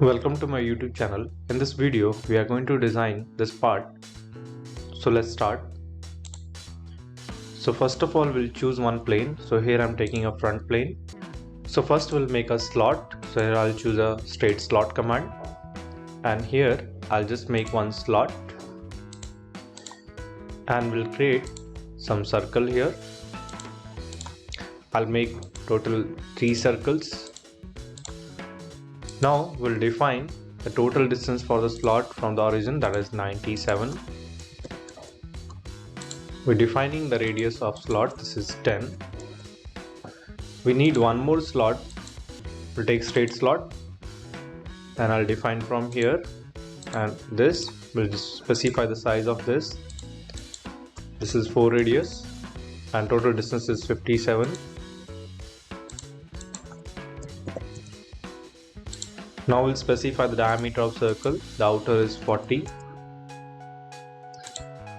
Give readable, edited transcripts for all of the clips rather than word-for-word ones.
Welcome to my YouTube channel. In this video, we are going to design this part. So let's start. So first of all, we'll choose one plane. So here I'm taking a front plane. So first we'll make a slot. So here I'll choose a straight slot command. And here I'll just make one slot. And we'll create some circle here. I'll make total 3 circles. Now we'll define the total distance for the slot from the origin, that is 97. We're defining the radius of slot, this is 10. We need one more slot. We'll take straight slot and I'll define from here, and this will just specify the size of this. This is 4 radius and total distance is 57. Now we'll specify the diameter of circle. The outer is 40.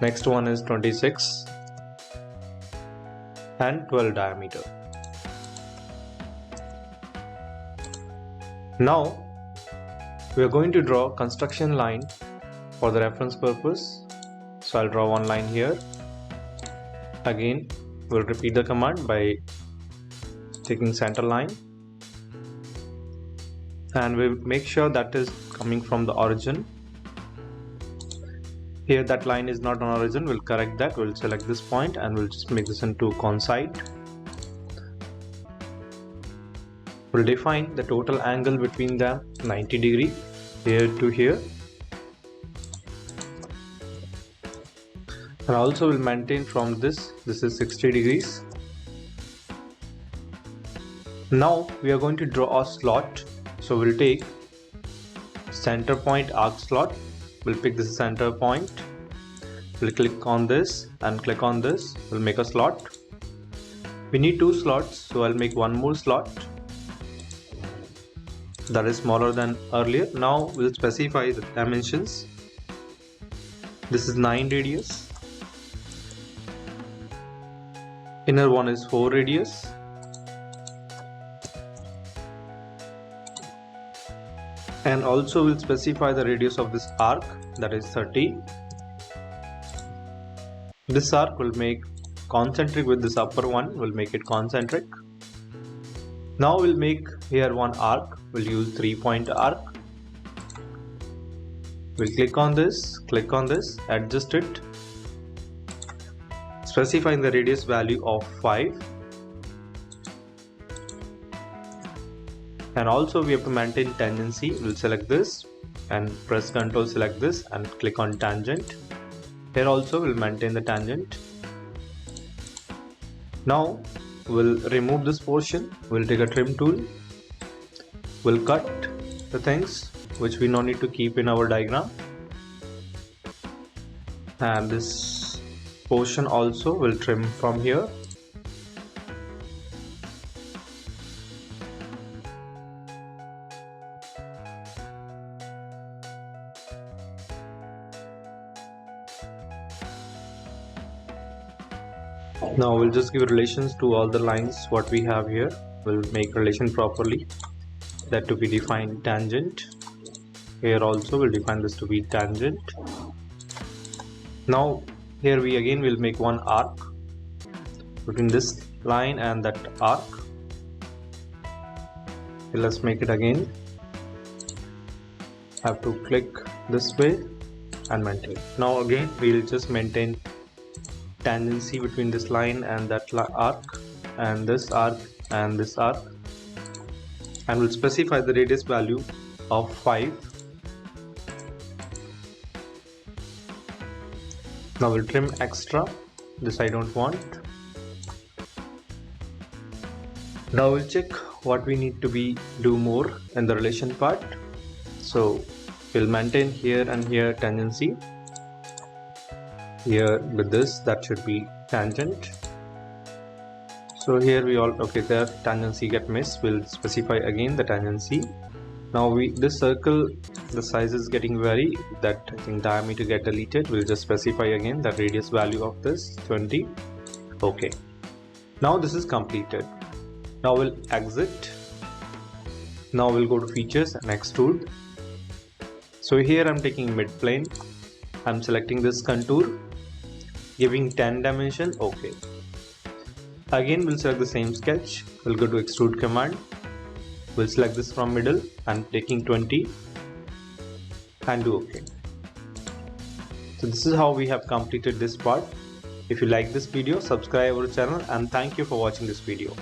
Next one is 26 and 12 diameter. Now we are going to draw construction line for the reference purpose. So I'll draw one line here. Again, we'll repeat the command by taking center line. And we'll make sure that is coming from the origin. Here that line is not on origin, we'll correct that. We'll select this point and we'll just make this into coincide. We'll define the total angle between them, 90 degree here to here. And also we'll maintain from this is 60 degrees. Now we are going to draw a slot. So we'll take center point arc slot. We'll pick this center point. We'll click on this and click on this. We'll make a slot. We need 2 slots, so I'll make one more slot that is smaller than earlier. Now we'll specify the dimensions. This is 9 radius. Inner one is 4 radius. And also we'll specify the radius of this arc, that is 30. This arc will make concentric with this upper one, we'll make it concentric. Now we'll make here one arc, we'll use 3-point arc. We'll click on this, adjust it, specifying the radius value of 5. And also we have to maintain tangency. We'll select this and press Ctrl, select this and click on tangent. Here also we'll maintain the tangent. Now we'll remove this portion. We'll take a trim tool. We'll cut the things which we no need to keep in our diagram. And this portion also will trim from here. Now we'll just give relations to all the lines what we have here. We'll make relation properly, that to be defined tangent. Here also we'll define this to be tangent. Now here we again will make one arc between this line and that arc. Okay, let's make it again. Have to click this way and maintain. Now again we'll just maintain tangency between this line and that arc, and this arc and this arc, and we'll specify the radius value of 5. Now we'll trim extra, this I don't want. Now we'll check what we need to do more in the relation part. So we'll maintain here and here tangency. Here with this, that should be tangent. So here we all, okay, the tangency get missed. We'll specify again the tangency. Now this circle, the size is getting vary, that I think diameter get deleted. We'll just specify again the radius value of this 20. Okay, now this is completed. Now we'll exit. Now we'll go to features and extrude. So here I'm taking mid plane. I'm selecting this contour, giving 10 dimension. Okay. Again, we'll select the same sketch. We'll go to extrude command. We'll select this from middle and taking 20 and do OK. So this is how we have completed this part. If you like this video, subscribe our channel, and thank you for watching this video.